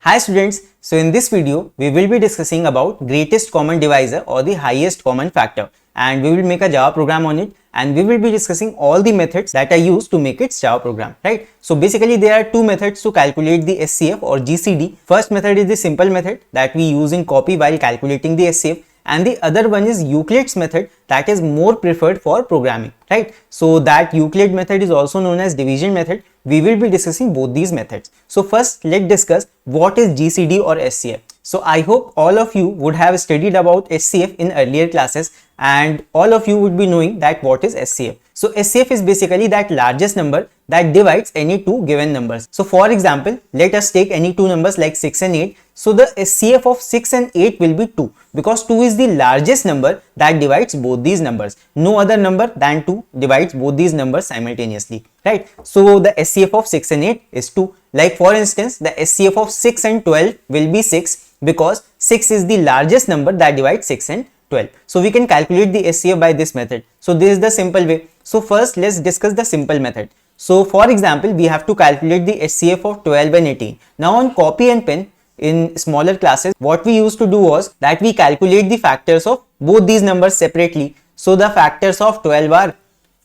Hi students, so in this video we will be discussing about greatest common divisor or the highest common factor, and we will make a Java program on it, and we will be discussing all the methods that are used to make its Java program, right? So basically there are two methods to calculate the HCF or GCD. First method is the simple method that we use in copy while calculating the HCF, and the other one is Euclid's method that is more preferred for programming, right? So that Euclid method is also known as division method. We will be discussing both these methods. So first let's discuss what is GCD or HCF. So I hope all of you would have studied about HCF in earlier classes, and all of you would be knowing that what is HCF. So HCF is basically that largest number that divides any two given numbers. So for example, let us take any two numbers like 6 and 8. So the HCF of 6 and 8 will be 2, because 2 is the largest number that divides both these numbers. No other number than 2 divides both these numbers simultaneously, right? So the HCF of 6 and 8 is 2. Like for instance, the HCF of 6 and 12 will be 6, because 6 is the largest number that divides 6 and 12. So we can calculate the HCF by this method. So this is the simple way. So first let's discuss the simple method. So for example, we have to calculate the HCF of 12 and 18. Now on copy and pen in smaller classes, what we used to do was that we calculate the factors of both these numbers separately. So the factors of 12 are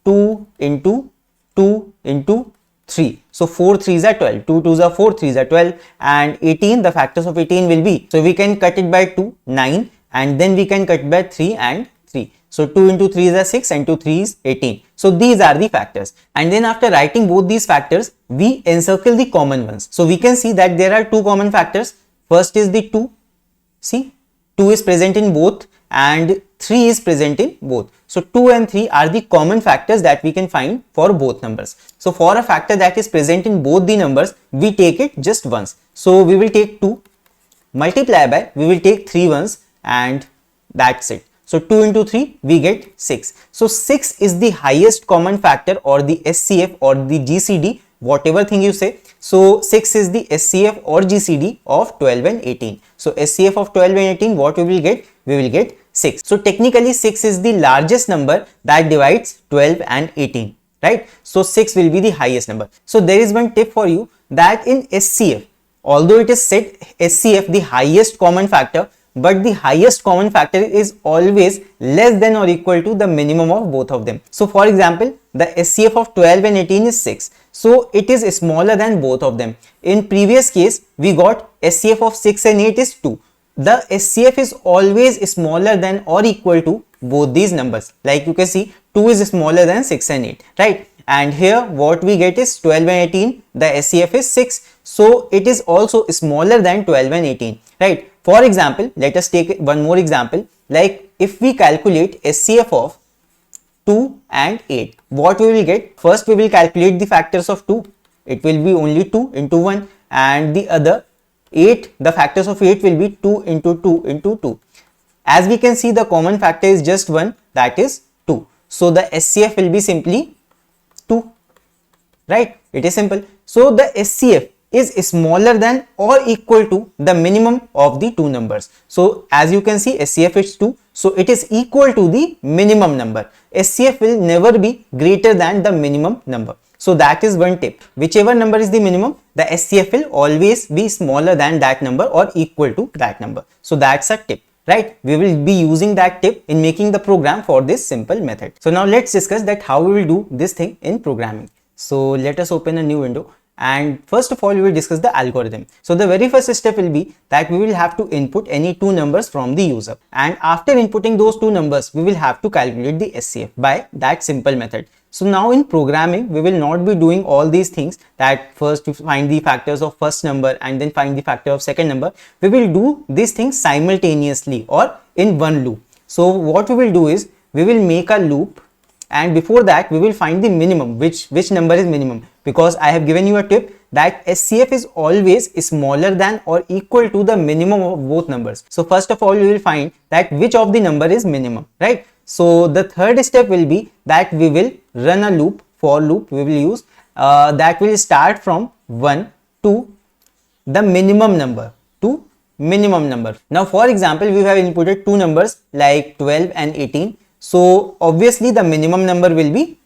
2 into 2 into 3. So 4 3s are 12, 2 2s are 4, 3s are 12, and 18, the factors of 18 will be, so we can cut it by 2, 9, and then we can cut by 3 and 3. So 2 into 3 is 6 and 2 3 is 18. So these are the factors, and then after writing both these factors, we encircle the common ones. So we can see that there are two common factors. First is the 2. See, 2 is present in both and 3 is present in both. So 2 and 3 are the common factors that we can find for both numbers. So for a factor that is present in both the numbers, we take it just once. So we will take 2, multiply by, we will take 3 ones, and that's it. So 2 into 3, we get 6. So 6 is the highest common factor, or the HCF or the GCD, whatever thing you say. So 6 is the HCF or GCD of 12 and 18. So HCF of 12 and 18, what we will get? We will get 6. So technically 6 is the largest number that divides 12 and 18, right? So 6 will be the highest number. So there is one tip for you, that in HCF, although it is said HCF the highest common factor, but the highest common factor is always less than or equal to the minimum of both of them. So for example, the HCF of 12 and 18 is 6. So it is smaller than both of them. In previous case, we got HCF of 6 and 8 is 2. The HCF is always smaller than or equal to both these numbers. Like you can see, 2 is smaller than 6 and 8, right? And here what we get is 12 and 18, the HCF is 6. So it is also smaller than 12 and 18, right? For example, let us take one more example. Like if we calculate HCF of 2 and 8, what we will get? First we will calculate the factors of 2. It will be only 2 into 1, and the other 8, the factors of 8 will be 2 into 2 into 2. As we can see, the common factor is just one, that is 2. So the HCF will be simply 2, right? It is simple. So the HCF is smaller than or equal to the minimum of the two numbers. So as you can see, HCF is 2, so it is equal to the minimum number. HCF will never be greater than the minimum number. So that is one tip. Whichever number is the minimum, the HCF will always be smaller than that number or equal to that number. So that's a tip, right? We will be using that tip in making the program for this simple method. So now let's discuss that how we will do this thing in programming. So let us open a new window, and first of all we will discuss the algorithm. So the very first step will be that we will have to input any two numbers from the user, and after inputting those two numbers, we will have to calculate the HCF by that simple method. So now in programming, we will not be doing all these things, that first to find the factors of first number and then find the factor of second number. We will do these things simultaneously or in one loop. So what we will do is, we will make a loop, and before that we will find the minimum, which number is minimum, because I have given you a tip that HCF is always smaller than or equal to the minimum of both numbers. So first of all, you will find that which of the number is minimum, right? So the third step will be that we will run a loop, for loop we will use, that will start from 1 to the minimum number, to minimum number. Now for example, we have inputted two numbers like 12 and 18. So obviously the minimum number will be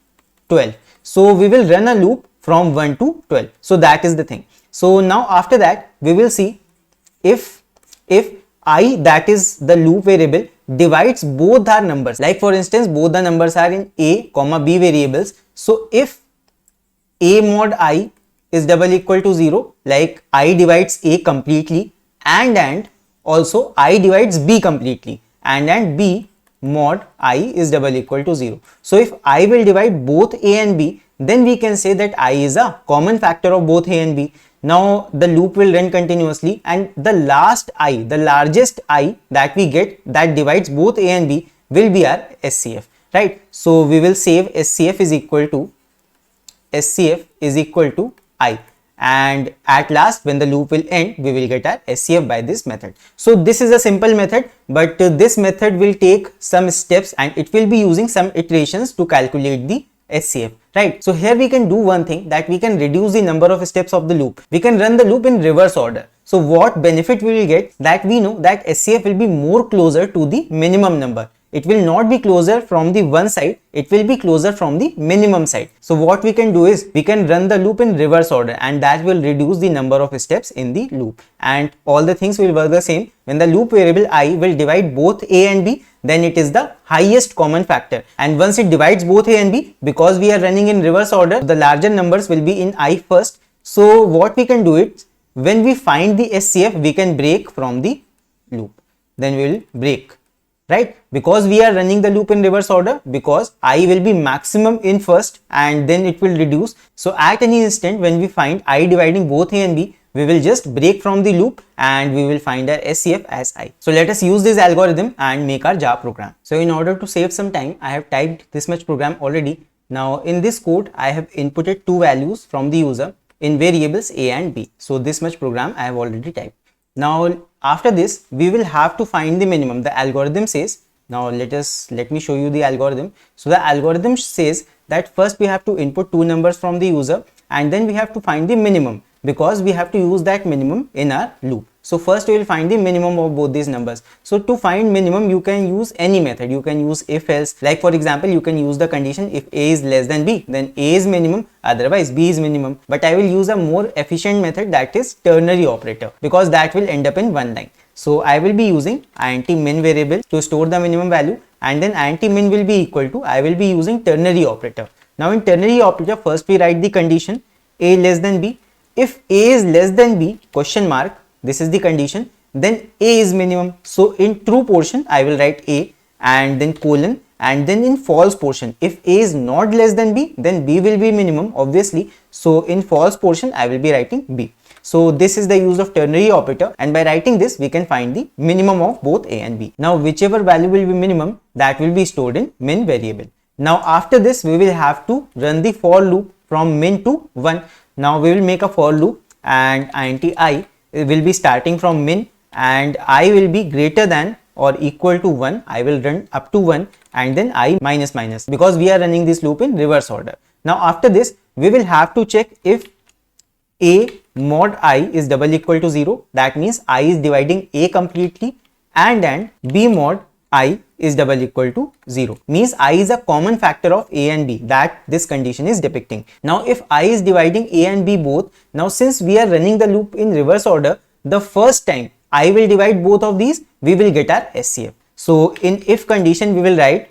12. So we will run a loop from 1 to 12. So that is the thing. So now after that we will see if I, that is the loop variable, divides both our numbers, like for instance both the numbers are in a comma b variables, so if a mod I is double equal to 0, like I divides a completely, and also I divides b completely, and b mod I is double equal to 0. So if I will divide both a and b, then we can say that I is a common factor of both a and b. Now the loop will run continuously, and the last I, the largest I that we get that divides both a and b will be our HCF, right? So we will save HCF is equal to I, and at last when the loop will end, we will get our HCF by this method. So this is a simple method, but this method will take some steps and it will be using some iterations to calculate the HCF, right? So here we can do one thing, that we can reduce the number of steps of the loop. We can run the loop in reverse order. So what benefit we will get, that we know that HCF will be more closer to the minimum number. It will not be closer from the one side, it will be closer from the minimum side. So what we can do is we can run the loop in reverse order, and that will reduce the number of steps in the loop, and all the things will work the same. When the loop variable I will divide both a and b, then it is the highest common factor, and once it divides both a and b, because we are running in reverse order, the larger numbers will be in I first. So what we can do is, when we find the HCF, we can break from the loop, then we will break, right? Because we are running the loop in reverse order, because I will be maximum in first and then it will reduce. So at any instant when we find I dividing both a and b, we will just break from the loop and we will find our HCF as I. So let us use this algorithm and make our Java program. So in order to save some time, I have typed this much program already. Now in this code, I have inputted two values from the user in variables a and b. So this much program I have already typed. Now after this, we will have to find the minimum. The algorithm says, now let me show you the algorithm. So the algorithm says that first we have to input two numbers from the user, and then we have to find the minimum, because we have to use that minimum in our loop. So first we will find the minimum of both these numbers. So to find minimum, you can use any method. You can use if else, like for example, you can use the condition if a is less than b, then a is minimum, otherwise b is minimum. But I will use a more efficient method, that is ternary operator, because that will end up in one line. So I will be using int min variable to store the minimum value, and then int min will be equal to, I will be using ternary operator. Now in ternary operator, first we write the condition a less than b. If a is less than b, question mark, this is the condition, then a is minimum. So in true portion, I will write a and then colon, and then in false portion, if a is not less than b, then b will be minimum obviously. So in false portion, I will be writing b. So this is the use of ternary operator, and by writing this, we can find the minimum of both a and b. Now whichever value will be minimum, that will be stored in min variable. Now after this, we will have to run the for loop from min to 1. Now we will make a for loop, and int I will be starting from min, and I will be greater than or equal to 1. I will run up to 1, and then I minus minus, because we are running this loop in reverse order. Now after this, we will have to check if a mod I is double equal to 0. That means I is dividing a completely, and b mod I is double equal to 0, means I is a common factor of a and b, that this condition is depicting. Now if I is dividing a and b both, now since we are running the loop in reverse order, the first time I will divide both of these, we will get our HCF. So in if condition, we will write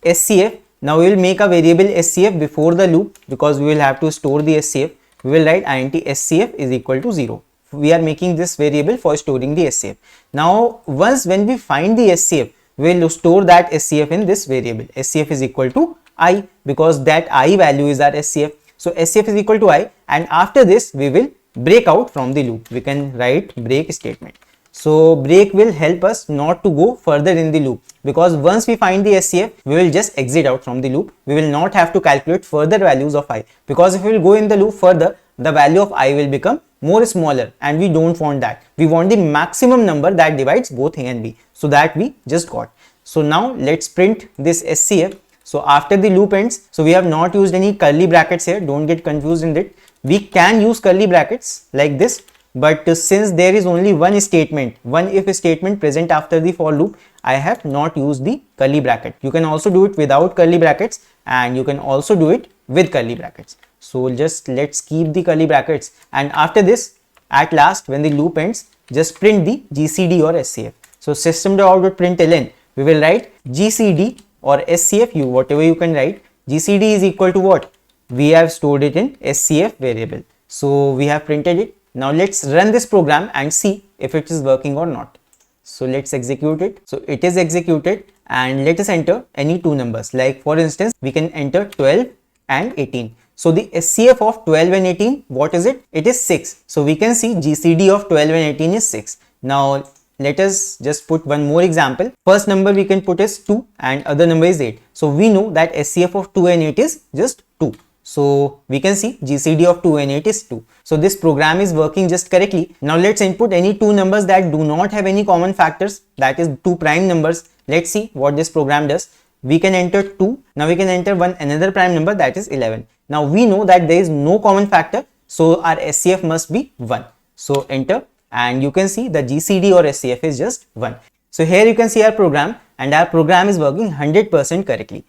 HCF. Now we will make a variable HCF before the loop, because we will have to store the HCF. We will write int HCF is equal to 0. We are making this variable for storing the HCF. Now once when we find the HCF, we will store that HCF in this variable. HCF is equal to I, because that I value is our HCF. So HCF is equal to I, and after this we will break out from the loop. We can write break statement. So break will help us not to go further in the loop, because once we find the HCF, we will just exit out from the loop. We will not have to calculate further values of I, because if we will go in the loop further, the value of I will become more smaller, and we don't want that. We want the maximum number that divides both a and b. So that we just got. So now let's print this HCF. So after the loop ends, so we have not used any curly brackets here. Don't get confused in it. We can use curly brackets like this, but since there is only one statement, one if statement present after the for loop, I have not used the curly bracket. You can also do it without curly brackets, and you can also do it with curly brackets. So just let's keep the curly brackets, and after this, at last when the loop ends, just print the GCD or HCF. So system.out.println, we will write GCD or HCF, whatever you can write. GCD is equal to what? We have stored it in HCF variable. So we have printed it. Now let's run this program and see if it is working or not. So let's execute it. So it is executed, and let us enter any two numbers. Like for instance, we can enter 12 and 18. So the HCF of 12 and 18, what is it? It is 6. So we can see GCD of 12 and 18 is 6. Now let us just put one more example. First number we can put is 2 and other number is 8. So we know that HCF of 2 and 8 is just 2. So we can see GCD of 2 and 8 is 2. So this program is working just correctly. Now let's input any two numbers that do not have any common factors, that is two prime numbers. Let's see what this program does. We can enter 2. Now we can enter another prime number, that is 11. Now we know that there is no common factor, so our HCF must be 1. So enter, and you can see the GCD or HCF is just 1. So here you can see our program, and our program is working 100% correctly.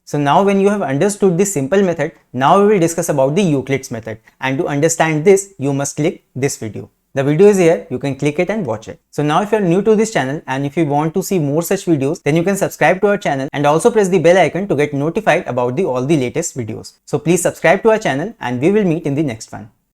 So now when you have understood this simple method, now we will discuss about the Euclid's method, and to understand this you must click this video. The video is here, you can click it and watch it. So now if you are new to this channel and if you want to see more such videos, then you can subscribe to our channel and also press the bell icon to get notified about all the latest videos. So please subscribe to our channel, and we will meet in the next one.